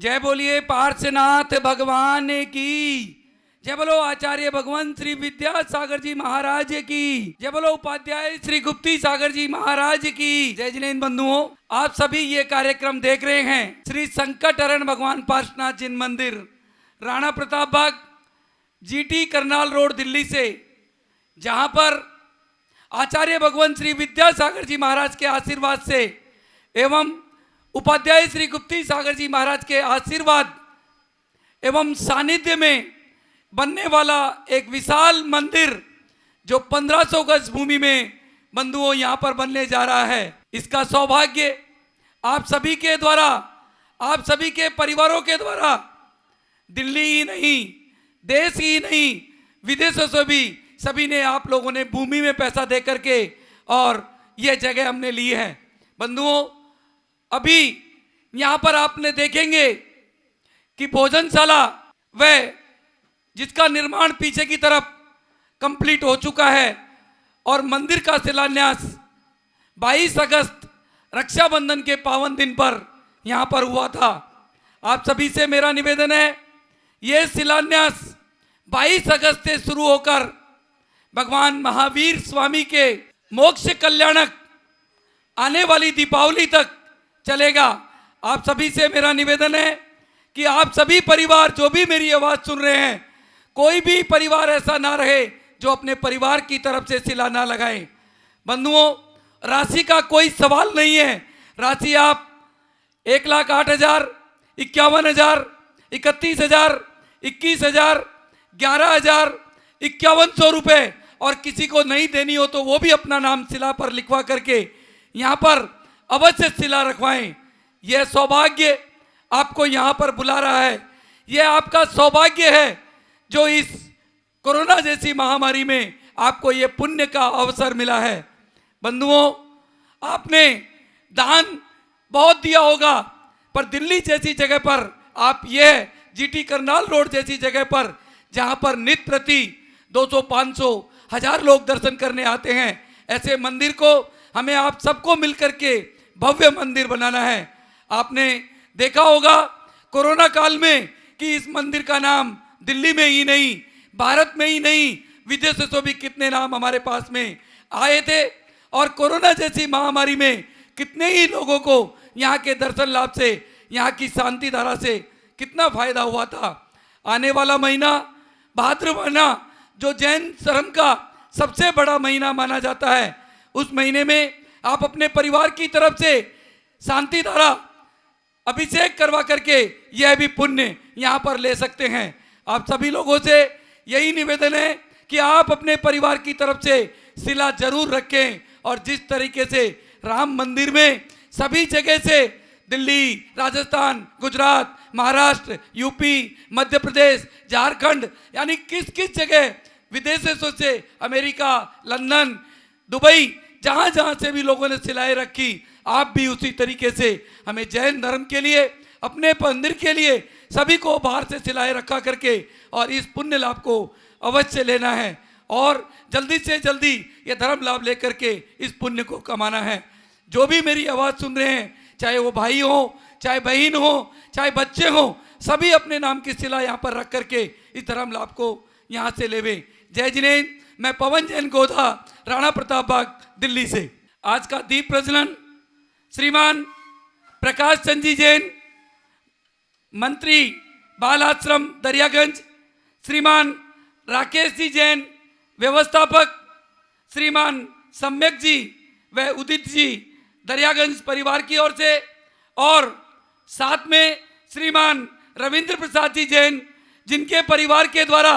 जय बोलिए पार्श्वनाथ भगवान की। जय बोलो आचार्य भगवान श्री विद्यासागर जी महाराज की। जय बोलो उपाध्याय श्री गुप्ती सागर जी महाराज की। जय जिनेन्द्र बंधुओं, आप सभी ये कार्यक्रम देख रहे हैं श्री संकट हरण भगवान पार्श्वनाथ जिन मंदिर, राणा प्रताप बाग, जीटी करनाल रोड, दिल्ली से, जहां पर आचार्य भगवान श्री विद्यासागर जी महाराज के आशीर्वाद से एवं उपाध्याय श्री गुप्ती सागर जी महाराज के आशीर्वाद एवं सानिध्य में बनने वाला एक विशाल मंदिर जो 1500 गज भूमि में बंधुओं यहां पर बनने जा रहा है। इसका सौभाग्य आप सभी के द्वारा, आप सभी के परिवारों के द्वारा दिल्ली ही नहीं, देश ही नहीं, विदेशों से भी सभी ने, आप लोगों ने भूमि में पैसा दे करके और यह जगह हमने ली है। बंधुओं, अभी यहां पर आपने देखेंगे कि भोजनशाला वह जिसका निर्माण पीछे की तरफ कंप्लीट हो चुका है और मंदिर का शिलान्यास 22 अगस्त रक्षाबंधन के पावन दिन पर यहां पर हुआ था। आप सभी से मेरा निवेदन है, यह शिलान्यास 22 अगस्त से शुरू होकर भगवान महावीर स्वामी के मोक्ष कल्याणक आने वाली दीपावली तक चलेगा। आप सभी से मेरा निवेदन है कि आप सभी परिवार जो भी मेरी आवाज सुन रहे हैं, कोई भी परिवार ऐसा ना रहे जो अपने परिवार की तरफ से शिला ना लगाए। बंधुओं, राशि का कोई सवाल नहीं है। राशि आप 1,08,000, 51,000, 31,000, 21,000, 11,000, 5,100 रुपये, और किसी को नहीं देनी हो तो वो भी अपना नाम शिला पर लिखवा करके यहाँ पर अवश्य शिला रखवाएं। यह सौभाग्य आपको यहाँ पर बुला रहा है। यह आपका सौभाग्य है जो इस कोरोना जैसी महामारी में आपको ये पुण्य का अवसर मिला है। बंधुओं, आपने दान बहुत दिया होगा, पर दिल्ली जैसी जगह पर आप यह जीटी करनाल रोड जैसी जगह पर, जहां पर नित्य प्रति 200, 500, 1000 लोग दर्शन करने आते हैं, ऐसे मंदिर को हमें आप सबको मिलकर के भव्य मंदिर बनाना है। आपने देखा होगा कोरोना काल में कि इस मंदिर का नाम दिल्ली में ही नहीं, भारत में ही नहीं, विदेशों से भी कितने नाम हमारे पास में आए थे, और कोरोना जैसी महामारी में कितने ही लोगों को यहाँ के दर्शन लाभ से, यहाँ की शांति धारा से कितना फायदा हुआ था। आने वाला महीना भाद्र महीना, जो जैन धर्म का सबसे बड़ा महीना माना जाता है, उस महीने में आप अपने परिवार की तरफ से शांति धारा अभिषेक करवा करके यह भी पुण्य यहाँ पर ले सकते हैं। आप सभी लोगों से यही निवेदन है कि आप अपने परिवार की तरफ से शिला जरूर रखें, और जिस तरीके से राम मंदिर में सभी जगह से दिल्ली, राजस्थान, गुजरात, महाराष्ट्र, यूपी, मध्य प्रदेश, झारखंड, यानी किस किस जगह विदेशों से, अमेरिका, लंदन, दुबई, जहाँ जहाँ से भी लोगों ने शिलाएं रखी, आप भी उसी तरीके से हमें जैन धर्म के लिए, अपने मंदिर के लिए सभी को बाहर से शिलाएं रखा करके और इस पुण्य लाभ को अवश्य लेना है, और जल्दी से जल्दी ये धर्म लाभ लेकर के इस पुण्य को कमाना है। जो भी मेरी आवाज़ सुन रहे हैं, चाहे वो भाई हो, चाहे बहन हो, चाहे बच्चे हो, सभी अपने नाम की शिला यहाँ पर रख करके इस धर्म लाभ को यहाँ से लेवे। जय जिनेन्द्र। मैं पवन जैन गोधा, राणा प्रताप बाग, दिल्ली से। आज का दीप प्रज्वलन श्रीमान प्रकाश चंद जी जैन, मंत्री बाल आश्रम दरियागंज, श्रीमान राकेश जी जैन, व्यवस्थापक श्रीमान सम्यक जी व उदित जी दरियागंज परिवार की ओर से, और साथ में श्रीमान रविंद्र प्रसाद जी जैन, जिनके परिवार के द्वारा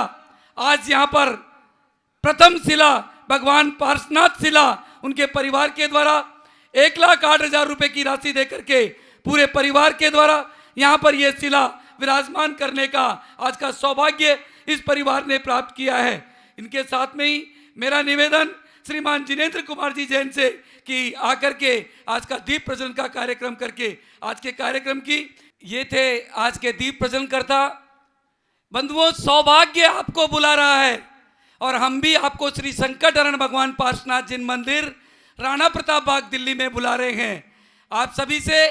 आज यहाँ पर प्रथम शिला भगवान पार्श्वनाथ शिला उनके परिवार के द्वारा 1,08,000 रुपये की राशि देकर के पूरे परिवार के द्वारा यहाँ पर यह शिला विराजमान करने का आज का सौभाग्य इस परिवार ने प्राप्त किया है। इनके साथ में ही मेरा निवेदन श्रीमान जिनेन्द्र कुमार जी जैन से कि आकर के आज का दीप प्रज्वलन का कार्यक्रम करके आज के कार्यक्रम की, ये थे आज के दीप प्रज्वलन करता। बंधुओं, सौभाग्य आपको बुला रहा है, और हम भी आपको श्री संकट हरण भगवान पार्श्वनाथ जिन मंदिर, राणा प्रताप बाग, दिल्ली में बुला रहे हैं। आप सभी से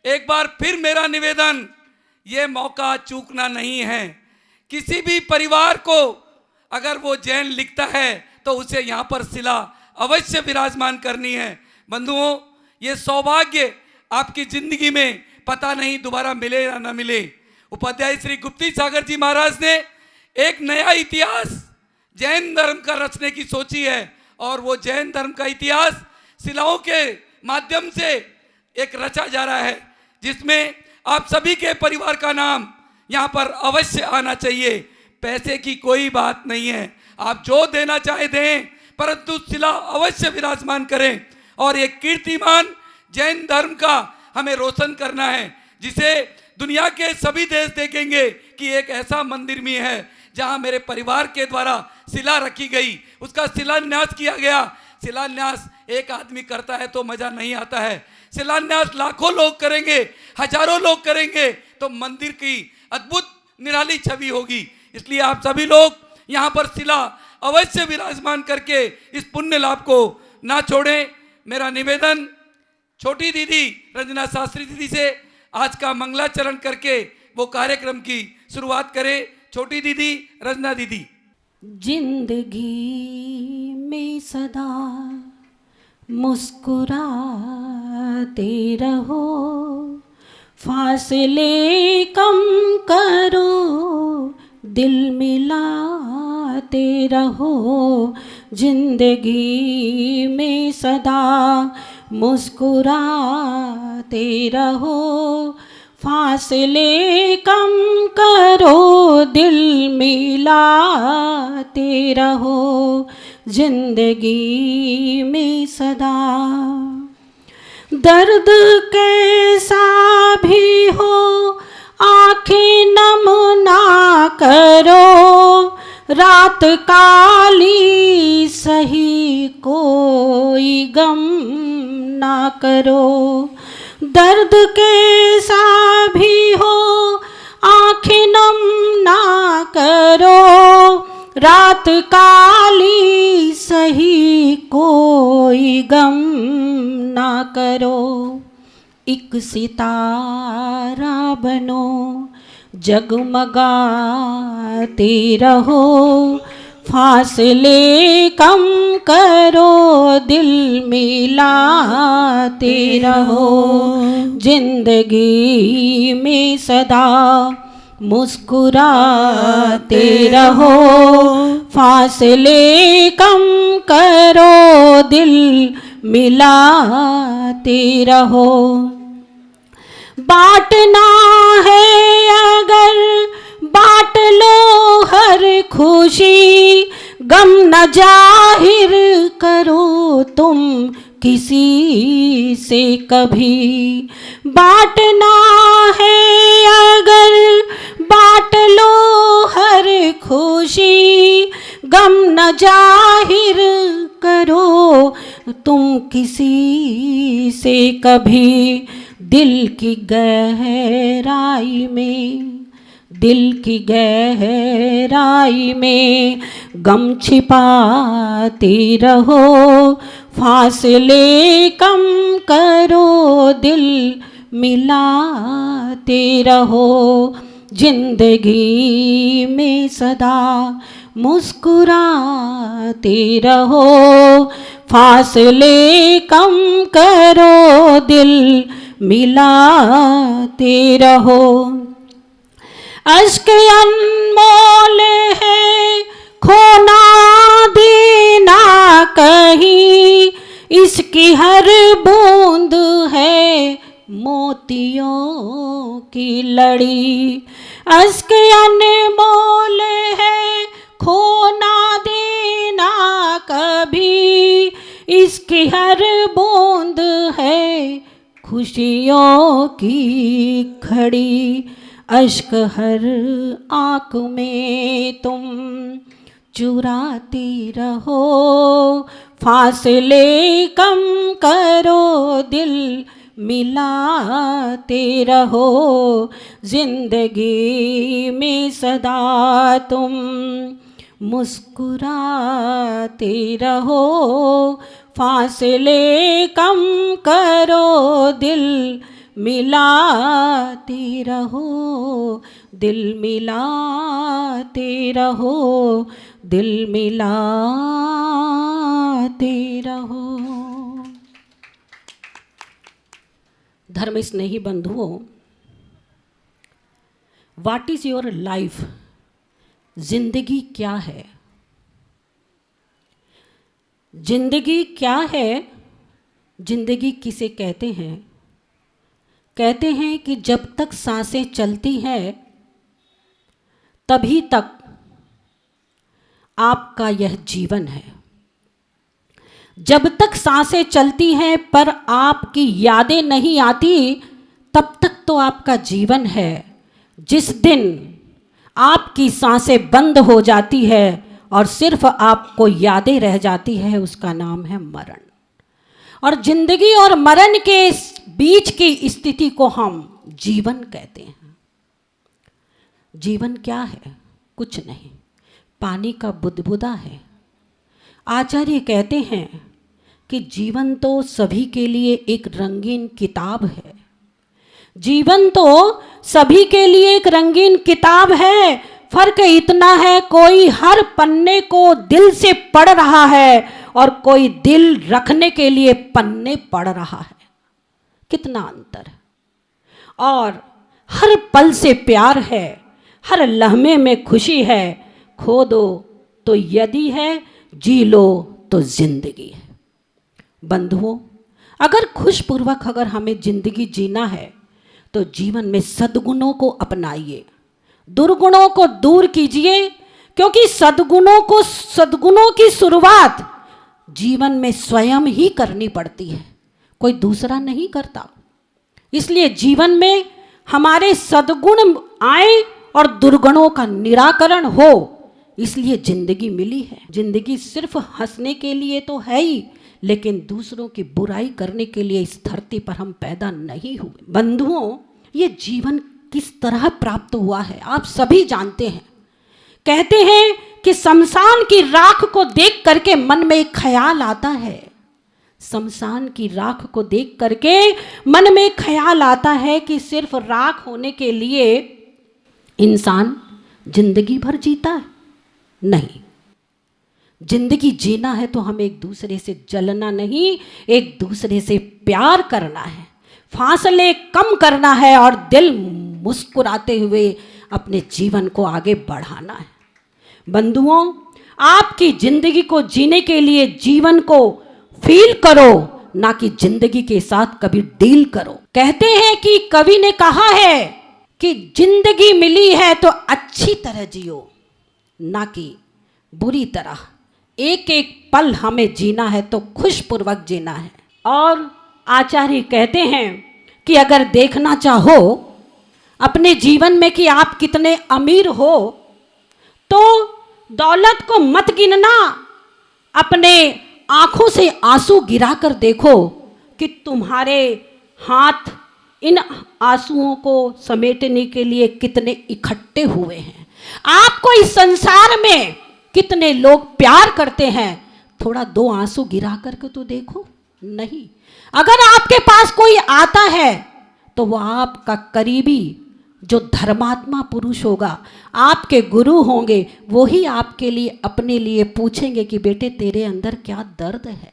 एक बार फिर मेरा निवेदन, ये मौका चूकना नहीं है। किसी भी परिवार को अगर वो जैन लिखता है तो उसे यहाँ पर शिला अवश्य विराजमान करनी है। बंधुओं, ये सौभाग्य आपकी जिंदगी में पता नहीं दोबारा मिले या न मिले। उपाध्याय श्री गुप्ती सागर जी महाराज ने एक नया इतिहास जैन धर्म का रचने की सोची है और वो जैन धर्म का इतिहास शिलाओं के माध्यम से एक रचा जा रहा है, जिसमें आप सभी के परिवार का नाम यहाँ पर अवश्य आना चाहिए। पैसे की कोई बात नहीं है, आप जो देना चाहे दें, परंतु शिला अवश्य विराजमान करें और एक कीर्तिमान जैन धर्म का हमें रोशन करना है, जिसे दुनिया के सभी देश देखेंगे कि एक ऐसा मंदिर में है जहां मेरे परिवार के द्वारा शिला रखी गई, उसका शिलान्यास किया गया। शिलान्यास एक आदमी करता है तो मजा नहीं आता है, शिलान्यास लाखों लोग करेंगे, हजारों लोग करेंगे तो मंदिर की अद्भुत निराली छवि होगी। इसलिए आप सभी लोग यहाँ पर शिला अवश्य विराजमान करके इस पुण्य लाभ को ना छोड़ें। मेरा निवेदन छोटी दीदी रंजना शास्त्री दीदी से आज का मंगलाचरण करके वो कार्यक्रम की शुरुआत करें। छोटी दीदी रंजना दीदी। जिंदगी में सदा मुस्कुराते रहो, फासले कम करो, दिल मिलाते रहो। जिंदगी में सदा मुस्कुराते रहो, फासले कम करो, दिल मिलाते रहो। जिंदगी में सदा दर्द कैसा भी हो आँखें नम ना करो, रात काली सही कोई गम ना करो। दर्द कैसा भी हो आँखें नम ना करो, रात काली सही कोई गम ना करो। एक सितारा बनो जगमगाते रहो, फासले कम करो, दिल मिलाते रहो। जिंदगी में सदा मुस्कुराते रहो, फासले कम करो, दिल मिलाते रहो। बांटना है अगर बांट लो हर खुशी, गम न जाहिर करो तुम किसी से कभी। बांटना है अगर बांट लो हर खुशी, गम न जाहिर करो तुम किसी से कभी। दिल की गहराई में, दिल की गहराई में गम छिपाते रहो, फासले कम करो, दिल मिलाते रहो। जिंदगी में सदा मुस्कुराते रहो, फासले कम करो, दिल मिलाते रहो। अश्क अनमोल है खोना देना कहीं, इसकी हर बूंद है मोतियों की लड़ी। अश्क अनमोल है खोना देना कभी, इसकी हर बूंद है खुशियों की खड़ी। अश्क हर आँख में तुम चुराती रहो, फासले कम करो, दिल मिलाते रहो। जिंदगी में सदा तुम मुस्कुराते रहो, फासले कम करो, दिल मिलाते रहो, दिल मिलाते रहो, दिल मिलाते रहो। धर्म स्नेही बंधुओं, व्हाट इज योर लाइफ? जिंदगी क्या है? जिंदगी क्या है? जिंदगी किसे कहते हैं? कहते हैं कि जब तक सांसें चलती हैं तभी तक आपका यह जीवन है। जब तक सांसें चलती हैं पर आपकी यादें नहीं आती तब तक तो आपका जीवन है। जिस दिन आपकी सांसें बंद हो जाती है और सिर्फ आपको यादें रह जाती है, उसका नाम है मरण। और जिंदगी और मरण के बीच की स्थिति को हम जीवन कहते हैं। जीवन क्या है? कुछ नहीं, पानी का बुदबुदा है। आचार्य कहते हैं कि जीवन तो सभी के लिए एक रंगीन किताब है। जीवन तो सभी के लिए एक रंगीन किताब है। फर्क इतना है, कोई हर पन्ने को दिल से पढ़ रहा है और कोई दिल रखने के लिए पन्ने पढ़ रहा है। कितना अंतर है। और हर पल से प्यार है, हर लम्हे में खुशी है। खो दो तो यदि है, जी लो तो जिंदगी है। बंधुओं, अगर खुशपूर्वक अगर हमें जिंदगी जीना है तो जीवन में सद्गुणों को अपनाइए, दुर्गुणों को दूर कीजिए, क्योंकि सद्गुणों की शुरुआत जीवन में स्वयं ही करनी पड़ती है, कोई दूसरा नहीं करता। इसलिए जीवन में हमारे सद्गुण आए और दुर्गुणों का निराकरण हो, इसलिए जिंदगी मिली है। जिंदगी सिर्फ हंसने के लिए तो है ही, लेकिन दूसरों की बुराई करने के लिए इस धरती पर हम पैदा नहीं हुए। बंधुओं, ये जीवन किस तरह प्राप्त हुआ है आप सभी जानते हैं। कहते हैं कि शमशान की राख को देख करके मन में एक ख्याल आता है। शमशान की राख को देख करके मन में ख्याल आता है कि सिर्फ राख होने के लिए इंसान जिंदगी भर जीता है। नहीं, जिंदगी जीना है तो हमें एक दूसरे से जलना नहीं, एक दूसरे से प्यार करना है, फासले कम करना है और दिल मुस्कुराते हुए अपने जीवन को आगे बढ़ाना है। बंधुओं, आपकी जिंदगी को जीने के लिए जीवन को फील करो, ना कि जिंदगी के साथ कभी डील करो। कहते हैं कि कवि ने कहा है कि जिंदगी मिली है तो अच्छी तरह जियो, ना कि बुरी तरह। एक एक पल हमें जीना है तो खुशपूर्वक जीना है। और आचार्य कहते हैं कि अगर देखना चाहो अपने जीवन में कि आप कितने अमीर हो, तो दौलत को मत गिनना, अपने आंखों से आंसू गिरा कर देखो कि तुम्हारे हाथ इन आंसुओं को समेटने के लिए कितने इकट्ठे हुए हैं। आपको इस संसार में कितने लोग प्यार करते हैं, थोड़ा दो आंसू गिरा करके तो देखो। नहीं, अगर आपके पास कोई आता है तो वह आपका करीबी जो धर्मात्मा पुरुष होगा, आपके गुरु होंगे, वो ही आपके लिए अपने लिए पूछेंगे कि बेटे तेरे अंदर क्या दर्द है।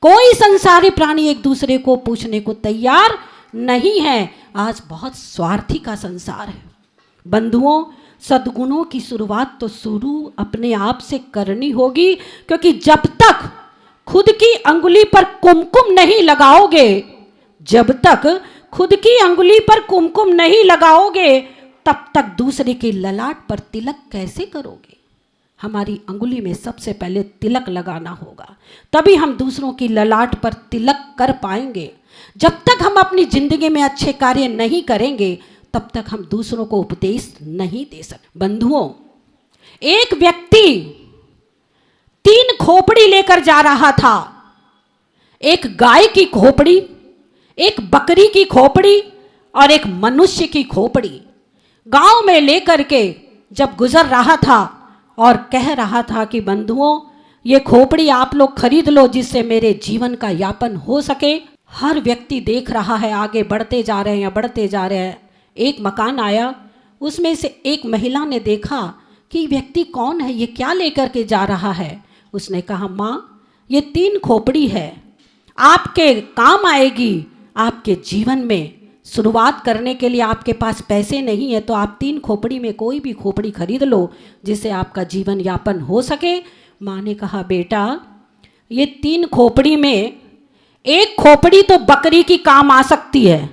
कोई संसारी प्राणी एक दूसरे को पूछने को तैयार नहीं है। आज बहुत स्वार्थी का संसार है। बंधुओं, सद्गुणों की शुरुआत तो शुरू अपने आप से करनी होगी, क्योंकि जब तक खुद की अंगुली पर कुमकुम नहीं लगाओगे, जब तक खुद की अंगुली पर कुमकुम नहीं लगाओगे, तब तक दूसरे के ललाट पर तिलक कैसे करोगे। हमारी अंगुली में सबसे पहले तिलक लगाना होगा, तभी हम दूसरों की ललाट पर तिलक कर पाएंगे। जब तक हम अपनी जिंदगी में अच्छे कार्य नहीं करेंगे, तब तक हम दूसरों को उपदेश नहीं दे सकते। बंधुओं, एक व्यक्ति 3 खोपड़ी लेकर जा रहा था, एक गाय की खोपड़ी, एक बकरी की खोपड़ी और एक मनुष्य की खोपड़ी। गांव में लेकर के जब गुजर रहा था और कह रहा था कि बंधुओं, ये खोपड़ी आप लोग खरीद लो जिससे मेरे जीवन का यापन हो सके। हर व्यक्ति देख रहा है, आगे बढ़ते जा रहे हैं, बढ़ते जा रहे हैं। एक मकान आया, उसमें से एक महिला ने देखा कि व्यक्ति कौन है, ये क्या लेकर के जा रहा है। उसने कहा, माँ ये 3 खोपड़ी है, आपके काम आएगी। आपके जीवन में शुरुआत करने के लिए आपके पास पैसे नहीं है तो आप 3 खोपड़ी में कोई भी खोपड़ी खरीद लो जिससे आपका जीवन यापन हो सके। माँ ने कहा, बेटा ये 3 खोपड़ी में एक खोपड़ी तो बकरी की काम आ सकती है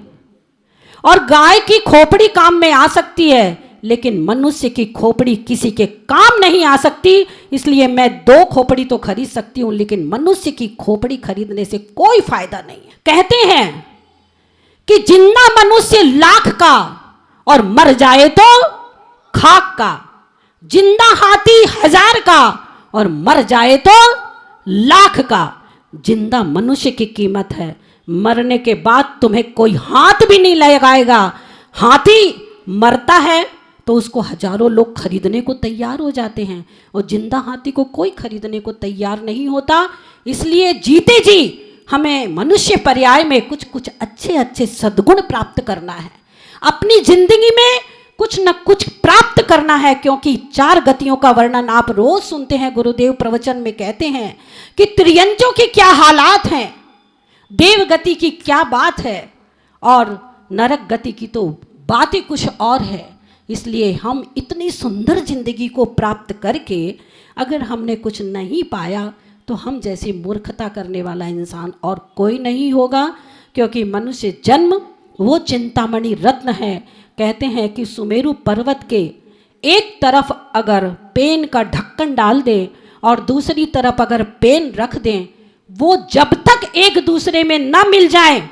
और गाय की खोपड़ी काम में आ सकती है, लेकिन मनुष्य की खोपड़ी किसी के काम नहीं आ सकती। इसलिए मैं 2 खोपड़ी तो खरीद सकती हूँ, लेकिन मनुष्य की खोपड़ी खरीदने से कोई फायदा नहीं है। कहते हैं कि जिंदा मनुष्य लाख का और मर जाए तो खाक का, जिंदा हाथी 1000 का और मर जाए तो लाख का। जिंदा मनुष्य की कीमत है, मरने के बाद तुम्हें कोई हाथ भी नहीं लगाएगा। हाथी मरता है तो उसको हजारों लोग खरीदने को तैयार हो जाते हैं और जिंदा हाथी को कोई खरीदने को तैयार नहीं होता। इसलिए जीते जी हमें मनुष्य पर्याय में कुछ कुछ अच्छे अच्छे सद्गुण प्राप्त करना है, अपनी जिंदगी में कुछ न कुछ प्राप्त करना है, क्योंकि 4 गतियों का वर्णन आप रोज सुनते हैं। गुरुदेव प्रवचन में कहते हैं कि त्रियंजों की क्या हालात हैं, देव गति की क्या बात है और नरक गति की तो बात ही कुछ और है। इसलिए हम इतनी सुंदर जिंदगी को प्राप्त करके अगर हमने कुछ नहीं पाया तो हम जैसी मूर्खता करने वाला इंसान और कोई नहीं होगा, क्योंकि मनुष्य जन्म वो चिंतामणि रत्न है। कहते हैं कि सुमेरु पर्वत के एक तरफ अगर पेन का ढक्कन डाल दें और दूसरी तरफ अगर पेन रख दें, वो जब तक एक दूसरे में न मिल जाए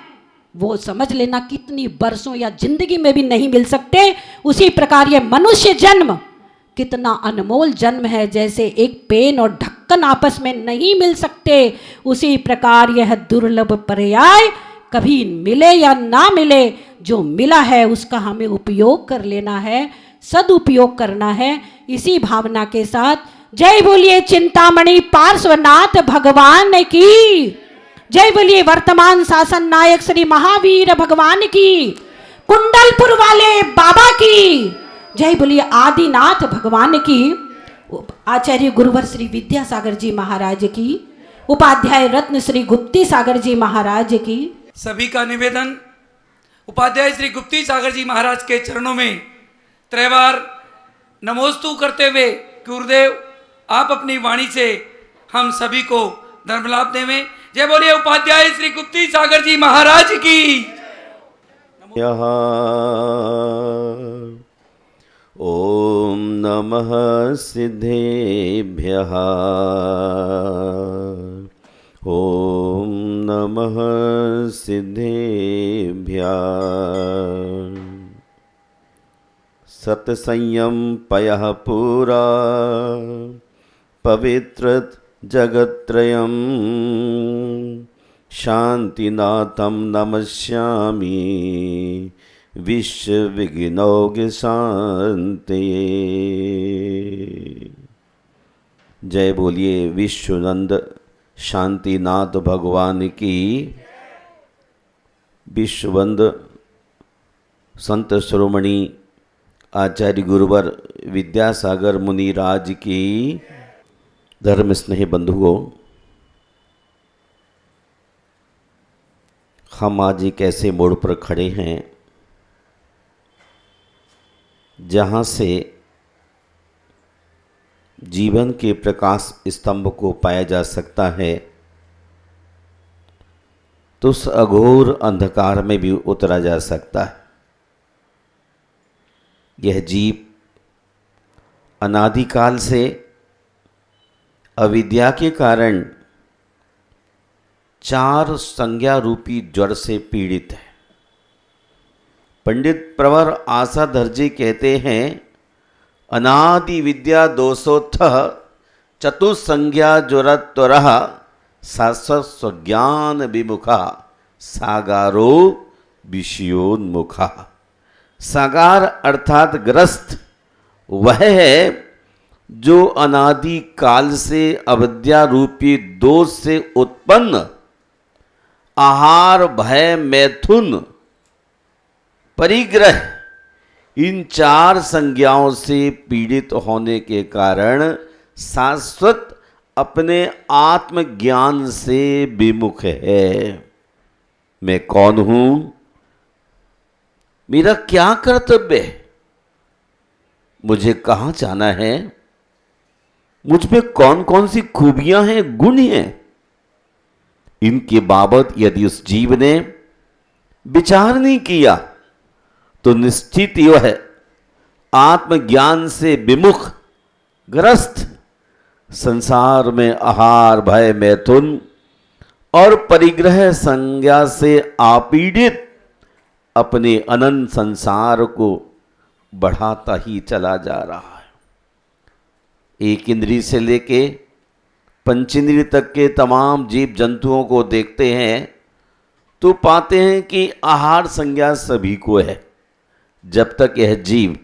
वो समझ लेना कितनी बरसों या जिंदगी में भी नहीं मिल सकते। उसी प्रकार ये मनुष्य जन्म कितना अनमोल जन्म है, जैसे एक पेन और ढक्कन आपस में नहीं मिल सकते, उसी प्रकार यह दुर्लभ पर्याय कभी मिले या ना मिले, जो मिला है उसका हमें उपयोग कर लेना है, सदुपयोग करना है। इसी भावना के साथ जय बोलिए चिंतामणि पार्श्वनाथ भगवान की, जय बोलिए वर्तमान शासन नायक श्री महावीर भगवान की, कुंडलपुर वाले बाबा की, जय बोलिए आदिनाथ भगवान की, आचार्य गुरुवर श्री विद्यासागर जी महाराज की, उपाध्याय रत्न श्री गुप्ती सागर जी महाराज की। सभी का निवेदन उपाध्याय श्री गुप्ती सागर जी महाराज के चरणों में त्रैवार नमोस्तु करते हुए गुरुदेव आप अपनी वाणी से हम सभी को धर्म लाभ देवें। जय बोलिए उपाध्याय श्री गुप्ती सागर जी महाराज की। ओम नमः सिद्धेभ्यः, ओम नमः सिद्धेभ्यः। सत्संयम पयः पुरा पवित्रत जगत्त्रयम्, शांतिनाथं नमस्यामि विश्वविघ्नौघ शांतये। जय बोलिए विश्वनंद शांतिनाथ भगवान की, विश्ववंद संत शिरोमणि आचार्य गुरुवर विद्यासागर मुनिराज की। धर्म स्नेह बंधुओं, हम आज एक ऐसे मोड़ पर खड़े हैं जहाँ से जीवन के प्रकाश स्तंभ को पाया जा सकता है, तो उस अघोर अंधकार में भी उतरा जा सकता है। यह जीव अनादिकाल से अविद्या के कारण 4 संज्ञा रूपी जड़ से पीड़ित है। पंडित प्रवर आसाधर जी कहते हैं, अनादि विद्या दोषोत्थ चतुसंज्ञा ज्वरत्वरः शाश्वत स्वज्ञान विमुखा सागारो विषयोन्मुखा। सागार अर्थात ग्रस्त वह है जो अनादि काल से अविद्या रूपी दोष से उत्पन्न आहार, भय, मैथुन, परिग्रह, इन 4 संज्ञाओं से पीड़ित होने के कारण शाश्वत अपने आत्मज्ञान से विमुख है। मैं कौन हूं, मेरा क्या कर्तव्य है, मुझे कहां जाना है, मुझ में कौन कौन सी खूबियां हैं, गुण हैं, इनके बाबत यदि उस जीव ने विचार नहीं किया तो निश्चित यह आत्मज्ञान से विमुख, ग्रस्त, संसार में आहार, भय, मैथुन और परिग्रह संज्ञा से आपीड़ित अपने अनंत संसार को बढ़ाता ही चला जा रहा है। एक इंद्रिय से लेके पंचेंद्रिय तक के तमाम जीव जंतुओं को देखते हैं तो पाते हैं कि आहार संज्ञा सभी को है। जब तक यह जीव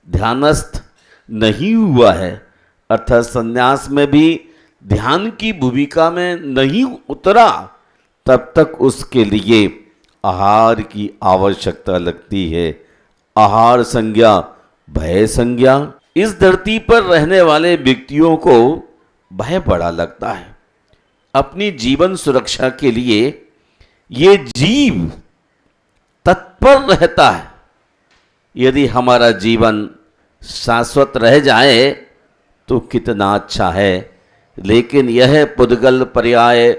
ध्यानस्थ नहीं हुआ है, अर्थात संन्यास में भी ध्यान की भूमिका में नहीं उतरा, तब तक उसके लिए आहार की आवश्यकता लगती है। आहार संज्ञा, भय संज्ञा, इस धरती पर रहने वाले व्यक्तियों को भय बड़ा लगता है। अपनी जीवन सुरक्षा के लिए ये जीव तत्पर रहता है। यदि हमारा जीवन शाश्वत रह जाए तो कितना अच्छा है, लेकिन यह पुद्गल पर्याय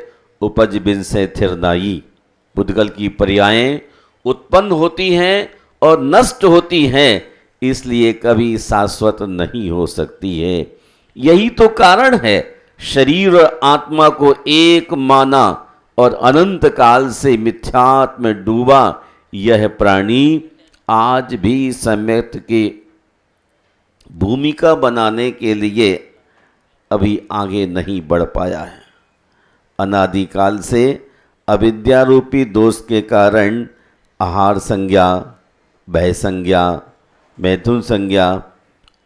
उपज बिन से थिर नाई। पुद्गल की पर्यायें उत्पन्न होती हैं और नष्ट होती हैं, इसलिए कभी शाश्वत नहीं हो सकती है। यही तो कारण है शरीर और आत्मा को एक माना और अनंत काल से मिथ्यात्व में डूबा यह प्राणी आज भी सम्यक की भूमिका बनाने के लिए अभी आगे नहीं बढ़ पाया है। अनादिकाल से अविद्या रूपी दोष के कारण आहार संज्ञा, भय संज्ञा, मैथुन संज्ञा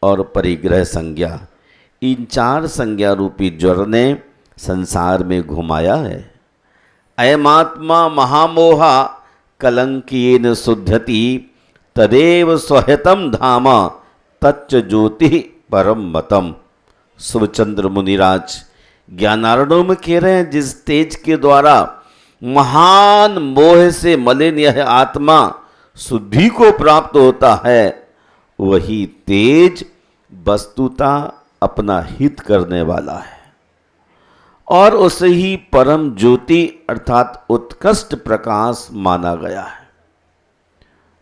और परिग्रह संज्ञा, इन 4 संज्ञा रूपी ज्वर ने संसार में घुमाया है। अयमात्मा महामोहा कलंकीन शुद्धति तदेव स्वहितम धाम तच्च ज्योति परम मतम। शिवचंद्र मुनिराज ज्ञानारणों में कह रहे हैं, जिस तेज के द्वारा महान मोह से मलिन यह आत्मा शुद्धि को प्राप्त होता है, वही तेज वस्तुता अपना हित करने वाला है और उसे ही परम ज्योति अर्थात उत्कृष्ट प्रकाश माना गया है।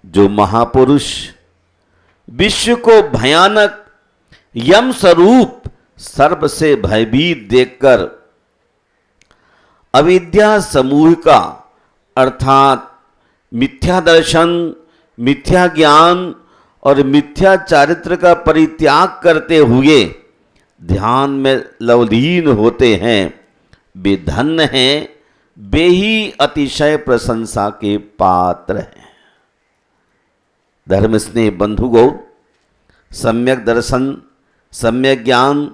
जो महापुरुष विश्व को भयानक यम स्वरूप सर्प से भयभीत देखकर अविद्या समूह का अर्थात मिथ्या दर्शन, मिथ्या ज्ञान और मिथ्या चारित्र का परित्याग करते हुए ध्यान में लवलीन होते हैं, वे धन्य हैं, वे ही अतिशय प्रशंसा के पात्र हैं। धर्म स्नेह बंधुगो, सम्यक दर्शन, सम्यक ज्ञान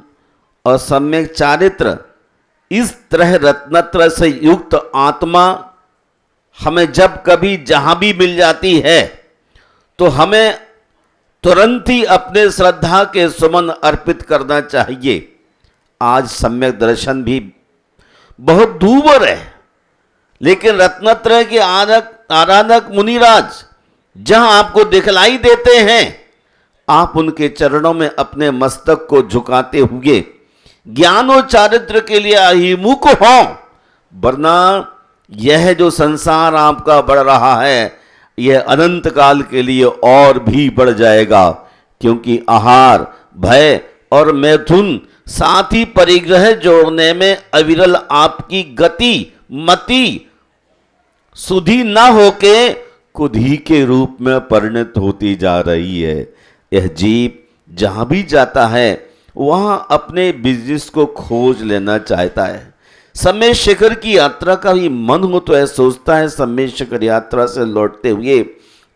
और सम्यक चारित्र, इस तरह रत्नत्र से युक्त आत्मा हमें जब कभी जहां भी मिल जाती है तो हमें तुरंत ही अपने श्रद्धा के सुमन अर्पित करना चाहिए। आज सम्यक दर्शन भी बहुत दूर है, लेकिन रत्नत्रय के आराधक मुनिराज जहां आपको दिखलाई देते हैं, आप उनके चरणों में अपने मस्तक को झुकाते हुए ज्ञान और चारित्र के लिए अहिमुख हो, वरना यह जो संसार आपका बढ़ रहा है यह अनंत काल के लिए और भी बढ़ जाएगा, क्योंकि आहार, भय और मैथुन साथ ही परिग्रह जोड़ने में अविरल आपकी गति मति सुधी न होके कुधी के रूप में परिणत होती जा रही है। यह जीव जहां भी जाता है वहां अपने बिजनेस को खोज लेना चाहता है। समय शिखर की यात्रा का भी मन हो तो यह सोचता है समय शिखर यात्रा से लौटते हुए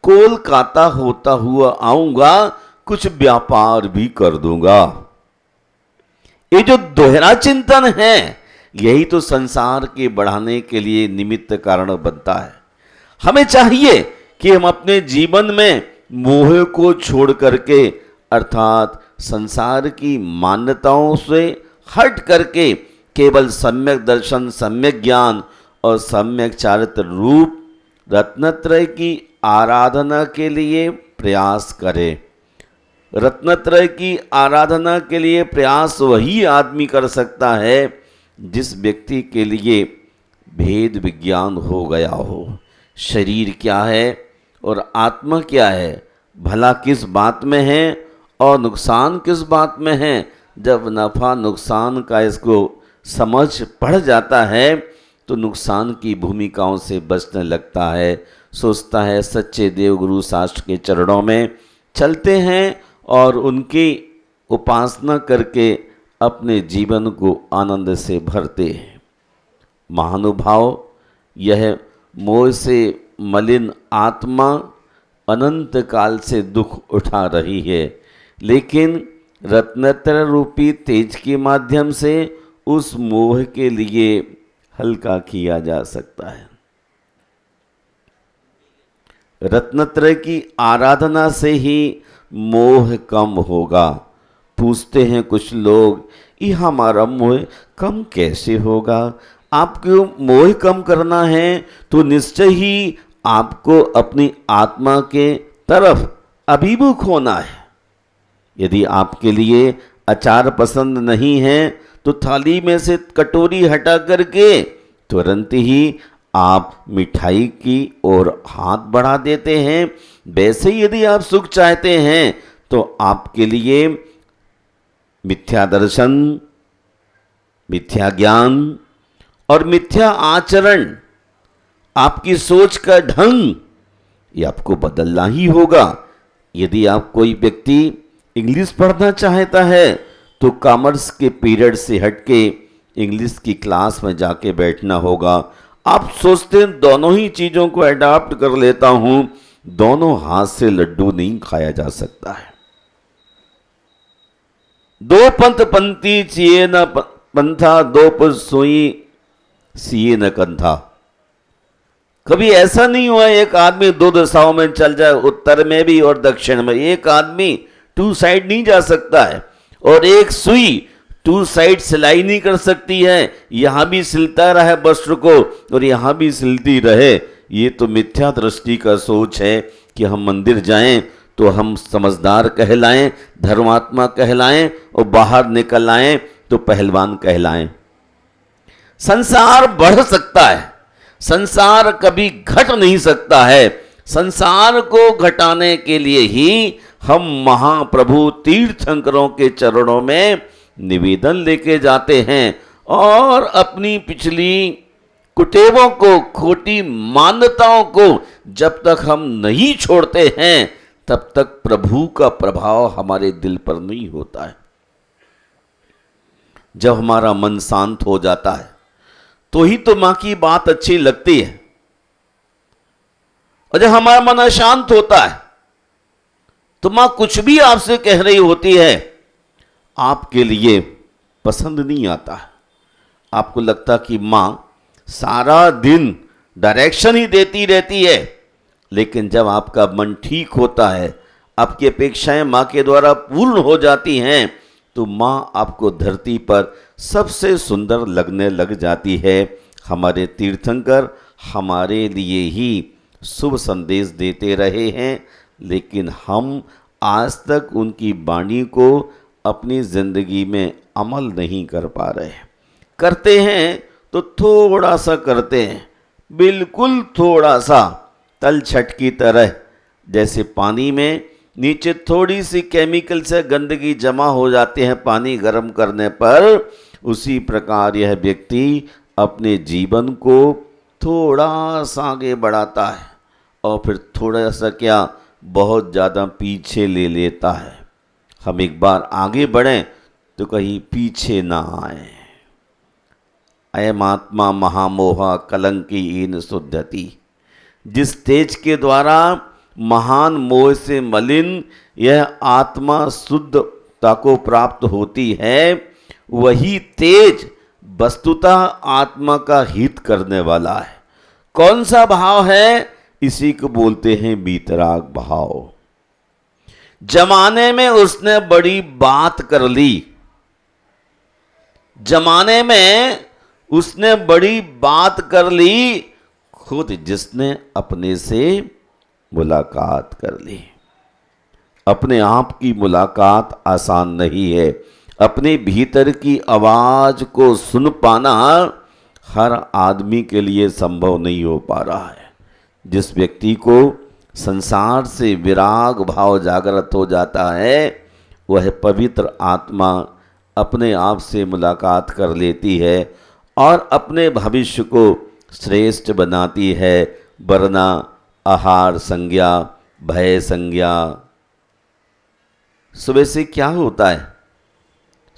कोलकाता होता हुआ आऊंगा, कुछ व्यापार भी कर दूंगा। ये जो दोहरा चिंतन है यही तो संसार के बढ़ाने के लिए निमित्त कारण बनता है। हमें चाहिए कि हम अपने जीवन में मोह को छोड़ करके अर्थात संसार की मान्यताओं से हट करके केवल सम्यक दर्शन, सम्यक ज्ञान और सम्यक चारित्र रूप रत्नत्रय की आराधना के लिए प्रयास करें। रत्नत्रय की आराधना के लिए प्रयास वही आदमी कर सकता है जिस व्यक्ति के लिए भेद विज्ञान हो गया हो। शरीर क्या है और आत्मा क्या है, भला किस बात में है और नुकसान किस बात में है। जब नफ़ा नुकसान का इसको समझ पड़ जाता है तो नुकसान की भूमिकाओं से बचने लगता है, सोचता है सच्चे देवगुरु शास्त्र के चरणों में चलते हैं और उनकी उपासना करके अपने जीवन को आनंद से भरते हैं। महानुभाव, यह मोह से मलिन आत्मा अनंत काल से दुख उठा रही है, लेकिन रत्नत्रय रूपी तेज के माध्यम से उस मोह के लिए हल्का किया जा सकता है। रत्नत्रय की आराधना से ही मोह कम होगा। पूछते हैं कुछ लोग, ये हमारा मोह कम कैसे होगा? आपको मोह कम करना है तो निश्चय ही आपको अपनी आत्मा के तरफ अभिमुख होना है। यदि आपके लिए अचार पसंद नहीं है तो थाली में से कटोरी हटा करके तुरंत ही आप मिठाई की ओर हाथ बढ़ा देते हैं। वैसे यदि आप सुख चाहते हैं तो आपके लिए मिथ्या दर्शन, मिथ्या ज्ञान और मिथ्या आचरण, आपकी सोच का ढंग, ये आपको बदलना ही होगा। यदि आप कोई व्यक्ति इंग्लिश पढ़ना चाहता है तो कॉमर्स के पीरियड से हटके इंग्लिश की क्लास में जाके बैठना होगा। आप सोचते हैं दोनों ही चीज़ों को अडॉप्ट कर लेता हूं, दोनों हाथ से लड्डू नहीं खाया जा सकता है। दो पंथ पंथी चिए न पंथा, दो पुर सोई सिए न कंथा। कभी ऐसा नहीं हुआ एक आदमी दो दिशाओं में चल जाए, उत्तर में भी और दक्षिण में। एक आदमी टू साइड नहीं जा सकता है और एक सुई टू साइड सिलाई नहीं कर सकती है। यहां भी सिलता रहे वस्त्र को और यहां भी सिलती रहे। ये तो मिथ्या दृष्टि का सोच है कि हम मंदिर जाएं तो हम समझदार कहलाएं, धर्मात्मा कहलाएं और बाहर निकल आएं तो पहलवान कहलाएं। संसार बढ़ सकता है, संसार कभी घट नहीं सकता है। संसार को घटाने के लिए ही हम महाप्रभु तीर्थंकरों के चरणों में निवेदन लेके जाते हैं और अपनी पिछली कुटेवों को, खोटी मान्यताओं को जब तक हम नहीं छोड़ते हैं तब तक प्रभु का प्रभाव हमारे दिल पर नहीं होता है। जब हमारा मन शांत हो जाता है तो ही तो मां की बात अच्छी लगती है, और जब हमारा मन अशांत होता है तो मां कुछ भी आपसे कह रही होती है आपके लिए पसंद नहीं आता है। आपको लगता कि मां सारा दिन डायरेक्शन ही देती रहती है, लेकिन जब आपका मन ठीक होता है, आपकी अपेक्षाएं मां के द्वारा पूर्ण हो जाती हैं, तो मां आपको धरती पर सबसे सुंदर लगने लग जाती है। हमारे तीर्थंकर हमारे लिए ही शुभ संदेश देते रहे हैं, लेकिन हम आज तक उनकी वाणी को अपनी जिंदगी में अमल नहीं कर पा रहे। करते हैं तो थोड़ा सा करते हैं, बिल्कुल थोड़ा सा, तलछट की तरह। जैसे पानी में नीचे थोड़ी सी केमिकल से गंदगी जमा हो जाती है पानी गर्म करने पर, उसी प्रकार यह व्यक्ति अपने जीवन को थोड़ा सा आगे बढ़ाता है और फिर थोड़ा सा क्या, बहुत ज़्यादा पीछे ले लेता है। हम एक बार आगे बढ़ें तो कहीं पीछे ना आए। अयमात्मा महामोहा कलंकी ईन शुद्धति। जिस तेज के द्वारा महान मोह से मलिन यह आत्मा शुद्धता को प्राप्त होती है, वही तेज वस्तुतः आत्मा का हित करने वाला है। कौन सा भाव है? इसी को बोलते हैं वीतराग भाव। जमाने में उसने बड़ी बात कर ली, जमाने में उसने बड़ी बात कर ली, खुद जिसने अपने से मुलाकात कर ली। अपने आप की मुलाकात आसान नहीं है। अपने भीतर की आवाज को सुन पाना हर आदमी के लिए संभव नहीं हो पा रहा है। जिस व्यक्ति को संसार से विराग भाव जागृत हो जाता है, वह पवित्र आत्मा अपने आप से मुलाकात कर लेती है और अपने भविष्य को श्रेष्ठ बनाती है, वरना आहार संज्ञा, भय संज्ञा। सुबह से क्या होता है?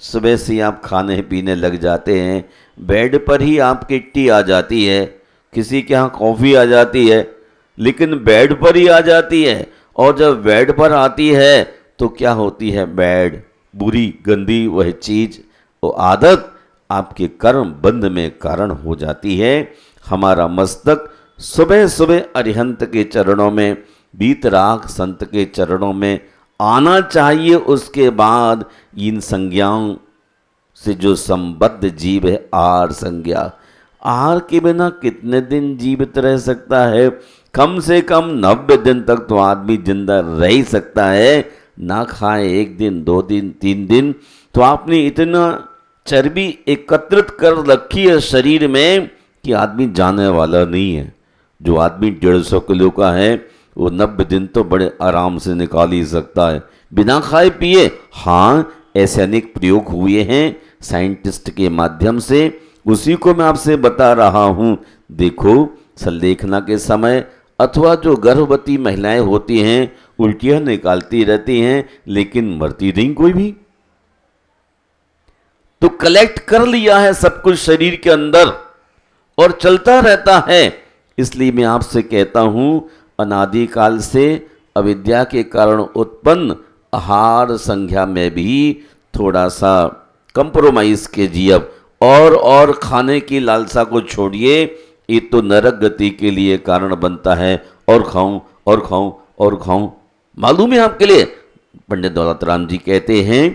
सुबह से आप खाने पीने लग जाते हैं, बेड पर ही आपकी टी आ जाती है, किसी के यहाँ कॉफ़ी आ जाती है, लेकिन बेड पर ही आ जाती है। और जब बेड पर आती है तो क्या होती है? बेड बुरी गंदी वह चीज़, वो आदत आपके कर्म बंध में कारण हो जाती है। हमारा मस्तक सुबह सुबह अरिहंत के चरणों में, वीतराग संत के चरणों में आना चाहिए। उसके बाद इन संज्ञाओं से जो संबद्ध जीव है, आहार संज्ञा, आहार के बिना कितने दिन जीवित रह सकता है? कम से कम 90 दिन तक तो आदमी जिंदा रह ही सकता है। ना खाए 1 दिन, 2 दिन, 3 दिन, तो आपने इतना चर्बी एकत्रित कर रखी है शरीर में कि आदमी जाने वाला नहीं है। जो आदमी 150 किलो का है, वो 90 दिन तो बड़े आराम से निकाल ही सकता है बिना खाए पिए। हाँ, ऐसे अनेक प्रयोग हुए हैं साइंटिस्ट के माध्यम से, उसी को मैं आपसे बता रहा हूँ। देखो, संलेखना के समय अथवा जो गर्भवती महिलाएं होती हैं, उल्टियाँ निकालती रहती हैं, लेकिन मरती नहीं कोई भी। तो कलेक्ट कर लिया है सब कुछ शरीर के अंदर और चलता रहता है। इसलिए मैं आपसे कहता हूं, अनादिकाल से अविद्या के कारण उत्पन्न आहार संज्ञा में भी थोड़ा सा कंप्रोमाइज कीजिए अब, और खाने की लालसा को छोड़िए। ये तो नरक गति के लिए कारण बनता है। और खाऊं और खाऊं और खाऊं। मालूम है आपके लिए, पंडित दौलत राम जी कहते हैं,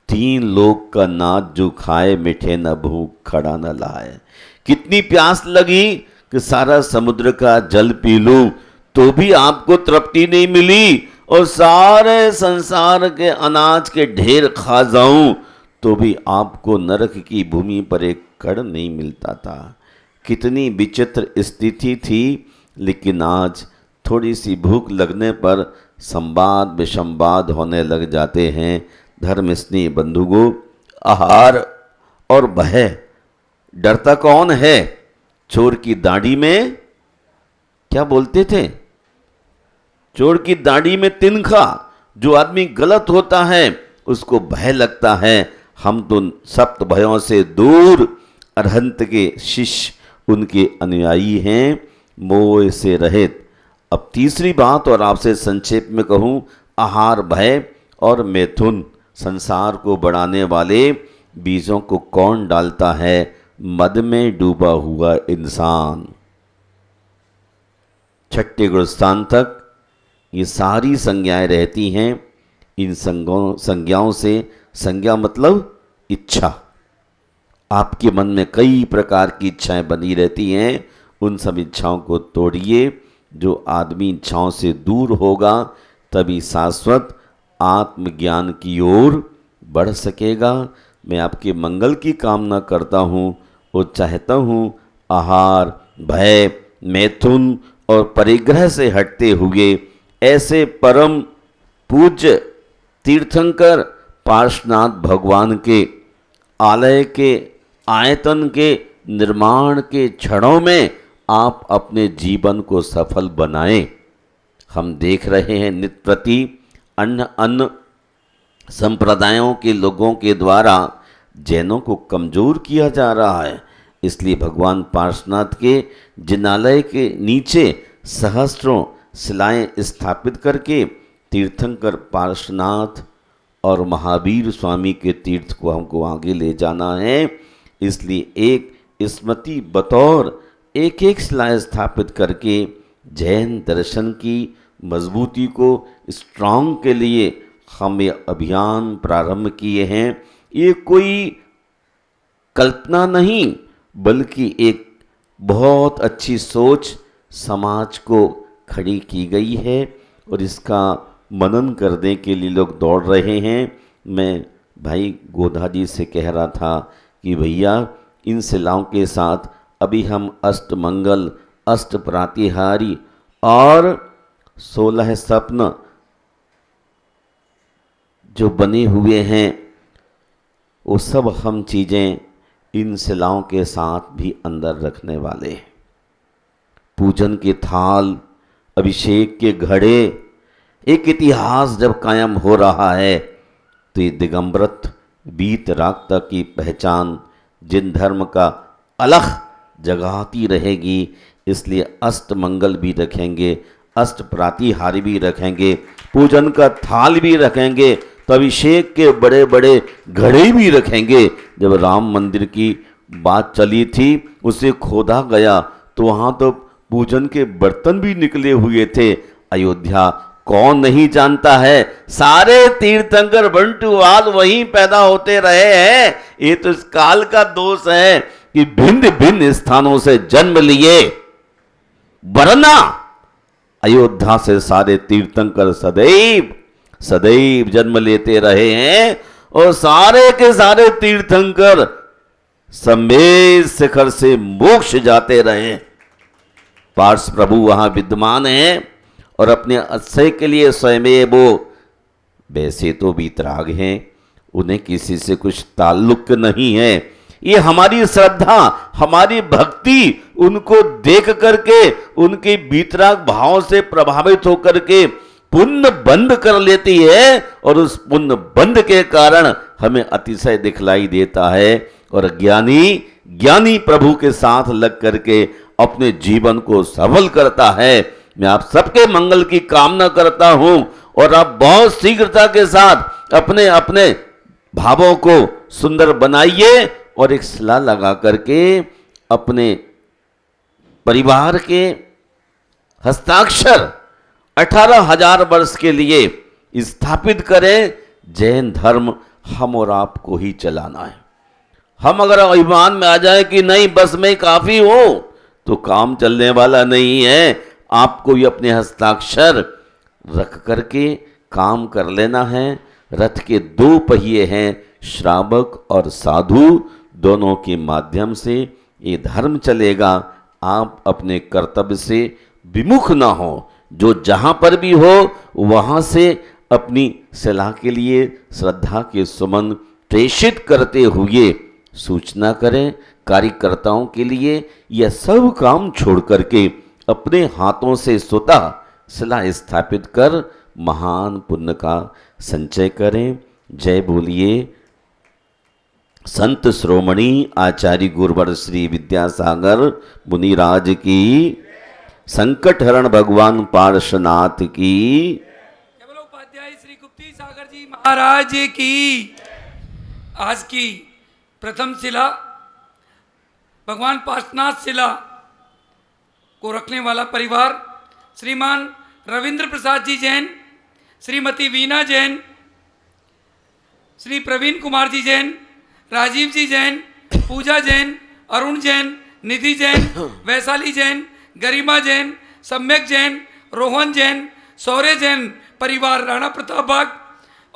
3 लोग का नाच जो खाए, मिठे न भूख खड़ा न लाए। कितनी प्यास लगी कि सारा समुद्र का जल पी लूं तो भी आपको तृप्ति नहीं मिली, और सारे संसार के अनाज के ढेर खा जाऊं तो भी आपको नरक की भूमि पर एक कण नहीं मिलता था। कितनी विचित्र स्थिति थी। लेकिन आज थोड़ी सी भूख लगने पर संवाद विसंवाद होने लग जाते हैं। धर्म स्नेही बंधुगो, आहार और भय, डरता कौन है? चोर की दाढ़ी में क्या बोलते थे? चोर की दाढ़ी में तिनका। जो आदमी गलत होता है उसको भय लगता है। हम तो सप्त भयों से दूर, अरहंत के शिष्य, उनके अनुयायी हैं, मोह से रहित। अब तीसरी बात और आपसे संक्षेप में कहूं, आहार, भय और मैथुन, संसार को बढ़ाने वाले बीजों को कौन डालता है? मद में डूबा हुआ इंसान। छठे गुणस्थान तक ये सारी संज्ञाएं रहती हैं। इन संज्ञाओं से, संज्ञा मतलब इच्छा, आपके मन में कई प्रकार की इच्छाएं बनी रहती हैं। उन सब इच्छाओं को तोड़िए। जो आदमी इच्छाओं से दूर होगा तभी शाश्वत आत्मज्ञान की ओर बढ़ सकेगा। मैं आपके मंगल की कामना करता हूँ और चाहता हूँ आहार, भय, मैथुन और परिग्रह से हटते हुए ऐसे परम पूज्य तीर्थंकर पार्श्वनाथ भगवान के आलय के आयतन के निर्माण के क्षणों में आप अपने जीवन को सफल बनाएं। हम देख रहे हैं नित्य प्रति अन्य संप्रदायों के लोगों के द्वारा जैनों को कमजोर किया जा रहा है। इसलिए भगवान पार्श्वनाथ के जिनालय के नीचे सहस्त्रों शिलाएं स्थापित करके तीर्थंकर पार्श्वनाथ और महावीर स्वामी के तीर्थ को हमको आगे ले जाना है। इसलिए एक स्मृति बतौर एक एक शिला स्थापित करके जैन दर्शन की मजबूती को स्ट्रांग के लिए हम ये अभियान प्रारंभ किए हैं। ये कोई कल्पना नहीं बल्कि एक बहुत अच्छी सोच समाज को खड़ी की गई है और इसका मनन करने के लिए लोग दौड़ रहे हैं। मैं भाई गोधा जी से कह रहा था कि भैया इन शिलाओं के साथ अभी हम अष्टमंगल, अष्ट प्रातिहारी और 16 स्वप्न जो बने हुए हैं वो सब हम चीज़ें इन शिलाओं के साथ भी अंदर रखने वाले हैं। पूजन के थाल, अभिषेक के घड़े, एक इतिहास जब कायम हो रहा है तो ये दिगंबरत बीत रागता की पहचान जिन धर्म का अलग जगाती रहेगी। इसलिए अष्ट मंगल भी रखेंगे, अष्ट प्रातिहारी भी रखेंगे, पूजन का थाल भी रखेंगे, तो अभिषेक के बड़े बड़े घड़े भी रखेंगे। जब राम मंदिर की बात चली थी, उसे खोदा गया तो वहाँ तो पूजन के बर्तन भी निकले हुए थे। अयोध्या कौन नहीं जानता है, सारे तीर्थंकर बंटू आज वहीं पैदा होते रहे हैं। ये तो इस काल का दोष है कि भिन्न भिन्न स्थानों से जन्म लिए, वरना अयोध्या से सारे तीर्थंकर सदैव सदैव जन्म लेते रहे हैं और सारे के सारे तीर्थंकर संवेद शिखर से मोक्ष जाते रहे। पार्श प्रभु वहां विद्यमान हैं और अपने आश्रय के लिए स्वयं वो वैसे तो वीतराग हैं, उन्हें किसी से कुछ ताल्लुक नहीं है। ये हमारी श्रद्धा, हमारी भक्ति उनको देख करके उनके वीतराग भाव से प्रभावित होकर के पुण्य बंद कर लेती है और उस पुण्य बंद के कारण हमें अतिशय दिखलाई देता है। और ज्ञानी प्रभु के साथ लग करके अपने जीवन को सफल करता है। मैं आप सबके मंगल की कामना करता हूं और आप बहुत शीघ्रता के साथ अपने अपने भावों को सुंदर बनाइए और एक शिला लगा करके अपने परिवार के हस्ताक्षर 18,000 वर्ष के लिए स्थापित करें। जैन धर्म हम और आपको ही चलाना है। हम अगर अभिमान में आ जाए कि नहीं बस मैं काफी हूं तो काम चलने वाला नहीं है। आपको भी अपने हस्ताक्षर रख करके काम कर लेना है। रथ के 2 पहिए हैं, श्रावक और साधु, दोनों के माध्यम से ये धर्म चलेगा। आप अपने कर्तव्य से विमुख ना हो, जो जहाँ पर भी हो वहाँ से अपनी सलाह के लिए श्रद्धा के सुमन प्रेषित करते हुए सूचना करें। कार्यकर्ताओं के लिए यह सब काम छोड़ करके अपने हाथों से स्वतः शिला स्थापित कर महान पुण्य का संचय करें। जय बोलिए संत श्रोमणी आचार्य गुरुवर श्री विद्यासागर मुनिराज की, संकट हरण भगवान पार्श्वनाथ की, उपाध्याय श्री गुप्ती सागर जी महाराज की। आज की प्रथम शिला भगवान पार्श्वनाथ शिला को रखने वाला परिवार श्रीमान रविंद्र प्रसाद जी जैन, श्रीमती वीना जैन, श्री प्रवीण कुमार जी जैन, राजीव जी जैन, पूजा जैन, अरुण जैन, निधि जैन, वैशाली जैन, गरिमा जैन, सम्यक जैन, रोहन जैन, सौर्य जैन परिवार राणा प्रताप बाग।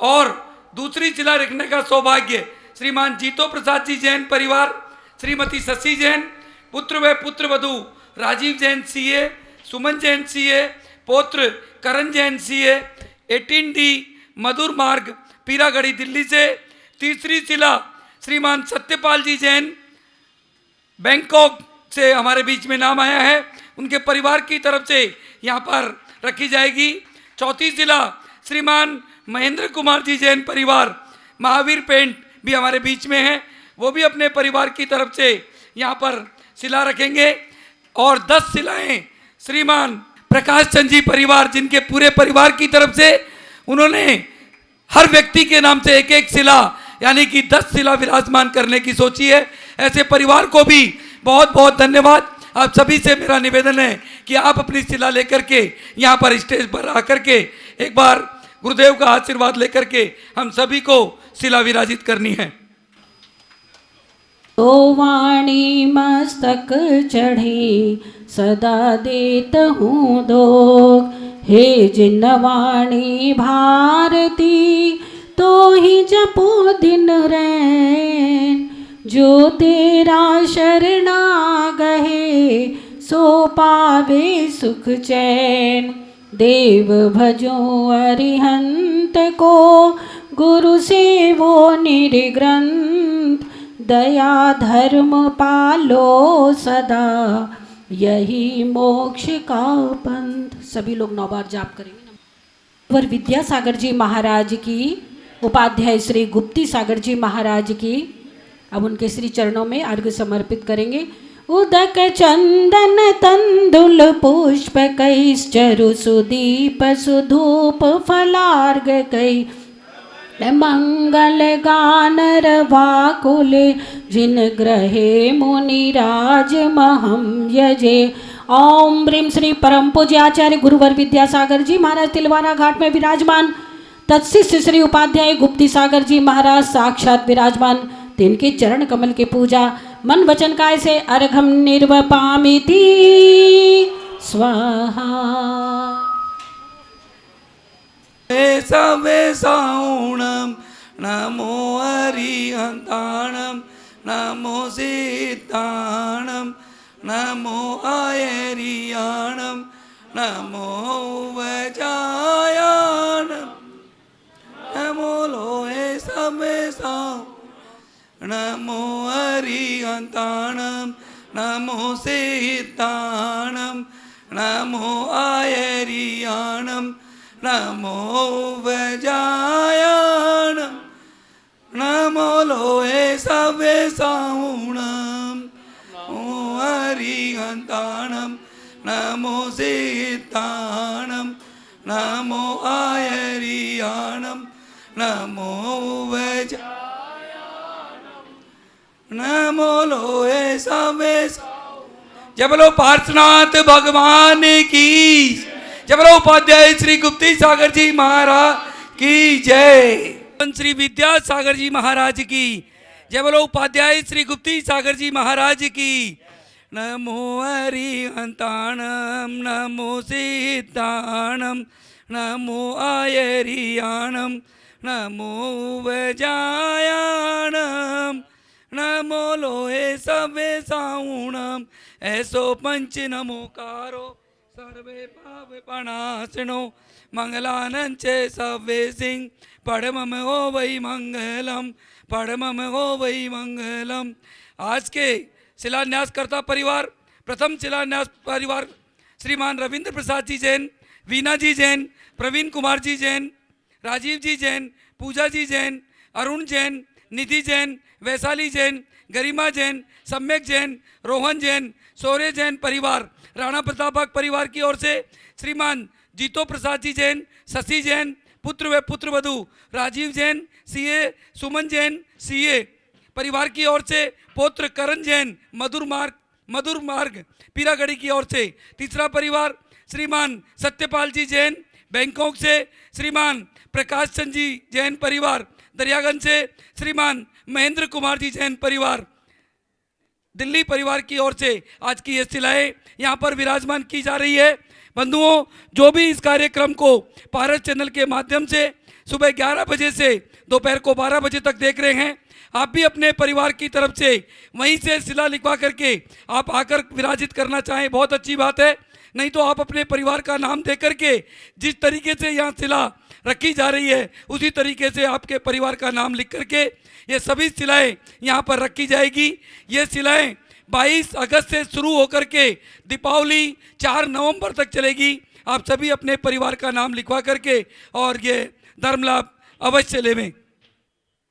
और दूसरी शिला रखने का सौभाग्य श्रीमान जीतो प्रसाद जी जैन परिवार, श्रीमती शशि जैन, पुत्र व पुत्र वधू राजीव जैन सीए, सुमन जैन सीए, पौत्र करण जैन सीए, 18D मधुर मार्ग पीरागढ़ी दिल्ली से। तीसरी शिला श्रीमान सत्यपाल जी जैन बैंकॉक से हमारे बीच में नाम आया है, उनके परिवार की तरफ से यहाँ पर रखी जाएगी। चौथी शिला श्रीमान महेंद्र कुमार जी जैन परिवार महावीर पेंट भी हमारे बीच में है, वो भी अपने परिवार की तरफ से यहाँ पर शिला रखेंगे। और 10 शिलाएं श्रीमान प्रकाश चंद जी परिवार, जिनके पूरे परिवार की तरफ से उन्होंने हर व्यक्ति के नाम से एक एक शिला यानी कि 10 शिला विराजमान करने की सोची है। ऐसे परिवार को भी बहुत बहुत धन्यवाद। आप सभी से मेरा निवेदन है कि आप अपनी शिला लेकर के यहाँ पर स्टेज पर आकर के एक बार गुरुदेव का आशीर्वाद लेकर के हम सभी को शिला विराजित करनी है। तो वाणी मस्तक चढ़ी सदा देत हूँ दोग, हे जिन वाणी भारती तो ही जपो दिन रैन, जो तेरा शरणा गहे सो पावे सुख चैन, देव भजो अरिहंत को गुरु सेवो निर्ग्रंथ, दया धर्म पालो सदा यही मोक्ष का पंथ। सभी लोग 9 बार जाप करेंगे। वर विद्यासागर जी महाराज की, उपाध्याय श्री गुप्ती सागर जी महाराज की अब उनके श्री चरणों में अर्घ्य समर्पित करेंगे। उदक चंदन तंदुल पुष्प कैश्चरु सुदीप सुधूप फलार्घ कै, मंगल गान रवाकुल जिन ग्रहे मुनिराज महम यजे। ओम ह्रीं श्री परम पूज्य आचार्य गुरुवर विद्यासागर जी महाराज तिलवारा घाट में विराजमान, तत्शिष्य श्री उपाध्याय गुप्ती सागर जी महाराज साक्षात विराजमान। तिनके चरण कमल की पूजा मन वचन काय से अर्घम निर्वपामिति स्वाहा। साउणम नमो अरिहंताणम नमो सीताणम नमो आयरियाणम नमो वजायाणम नमो लोहे सबे साउ नमो अरिहंताणम नमो सीताणम नमो आयरियाणम नमो वजायाणम नमो लोहे सबे साउणम नमो अरिहंताणम नमो सीताणम नमो आयरियाणम नमो वजायाणम नमो लोहे सबे। जय बोलो पार्श्वनाथ भगवान की, जय बोलो उपाध्याय श्री गुप्ती सागर जी महाराज की जय, श्री विद्यासागर जी महाराज की जय, बोलो उपाध्याय श्री गुप्ती सागर जी महाराज की। नमो अरिहंताणम नमो सीताणम नमो आयरियाणम नमो वजायाणम नमो लोहे सबे साउणम ऐसो पंच नमोकारो सर्वे पाप पणासनो मंगलानंचे सवे सिंह पड़मम हो वही मंगलम पड़मम हो वही मंगलम। आज के शिलान्यासकर्ता परिवार, प्रथम शिलान्यास परिवार श्रीमान रविंद्र प्रसाद जी जैन, वीना जी जैन, प्रवीण कुमार जी जैन, राजीव जी जैन, पूजा जी जैन, अरुण जैन, निधि जैन, वैशाली जैन, गरिमा जैन, सम्यक जैन, रोहन जैन, सौर्य जैन परिवार, राणा प्रतापक परिवार की ओर से श्रीमान जीतो प्रसाद जी जैन, शशि जैन, पुत्र व पुत्रवधू राजीव जैन, सीए सुमन जैन, सीए परिवार की ओर से पौत्र करण जैन, मधुर मार्ग पीरागढ़ी की ओर से। तीसरा परिवार श्रीमान सत्यपाल जी जैन बैंकॉक से, श्रीमान प्रकाश चंद जी जैन परिवार दरियागंज से, श्रीमान महेंद्र कुमार जी जैन परिवार दिल्ली परिवार की ओर से आज की ये शिलाएं यहाँ पर विराजमान की जा रही है। बंधुओं, जो भी इस कार्यक्रम को पारस चैनल के माध्यम से सुबह 11 बजे से दोपहर को 12 बजे तक देख रहे हैं, आप भी अपने परिवार की तरफ से वहीं से शिला लिखवा करके आप आकर विराजित करना चाहें, बहुत अच्छी बात है। नहीं तो आप अपने परिवार का नाम दे करके जिस तरीके से यहाँ शिला रखी जा रही है उसी तरीके से आपके परिवार का नाम लिख करके ये सभी शिलाएं यहाँ पर रखी जाएगी। ये शिलाएं 22 अगस्त से शुरू होकर के दीपावली 4 नवंबर तक चलेगी। आप सभी अपने परिवार का नाम लिखवा करके और ये धर्म लाभ अवश्य लेवें।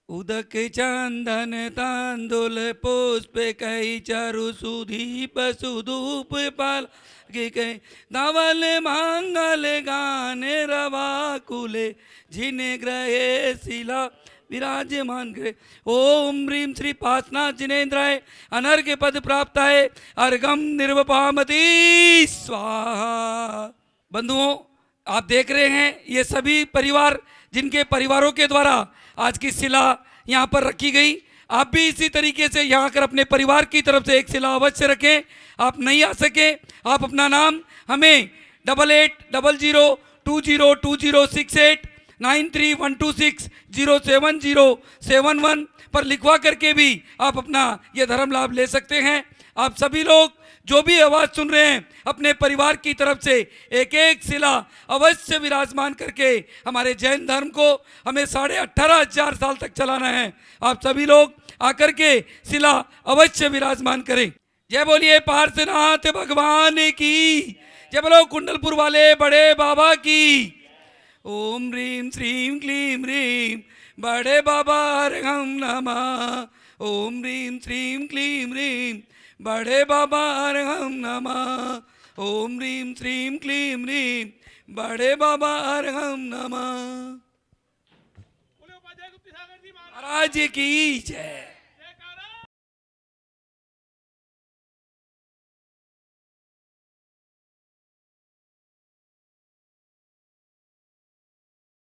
उदक चंदन तांदुल पुष्प कई चारु सुधीप सुधूप पाल के धवल मंगल गान रवा कुले जिने ग्रहे शिला विराजमान ग्रह। ओम ह्रीम श्री पासना जिनेन्द्राय अनर्घ्य पद प्राप्त है अर्घम निर्वपामती स्वाहा। बंधुओं, आप देख रहे हैं ये सभी परिवार जिनके परिवारों के द्वारा आज की शिला यहाँ पर रखी गई। आप भी इसी तरीके से यहाँ आकर अपने परिवार की तरफ से एक शिला अवश्य रखें। आप नहीं आ सके, आप अपना नाम हमें 8800202068 9312607071 पर लिखवा करके भी आप अपना ये धर्म लाभ ले सकते हैं। आप सभी लोग जो भी आवाज़ सुन रहे हैं अपने परिवार की तरफ से एक एक शिला अवश्य विराजमान करके हमारे जैन धर्म को हमें 18,500 साल तक चलाना है। आप सभी लोग आकर के शिला अवश्य विराजमान करें। जय बोलिए पार्श्वनाथ भगवान की, जय बोलो कुंडलपुर वाले बड़े बाबा की। ओम ह्रीम श्रीम क्लीम ह्रीम बड़े बाबा हरहम नमः। ओम ह्रीम श्रीम क्लीम ह्रीम बड़े बाबा हरहम नमः। ओम ह्रीम श्रीम क्लीम ह्रीम बड़े बाबा हरहम नमः। महाराज की जय।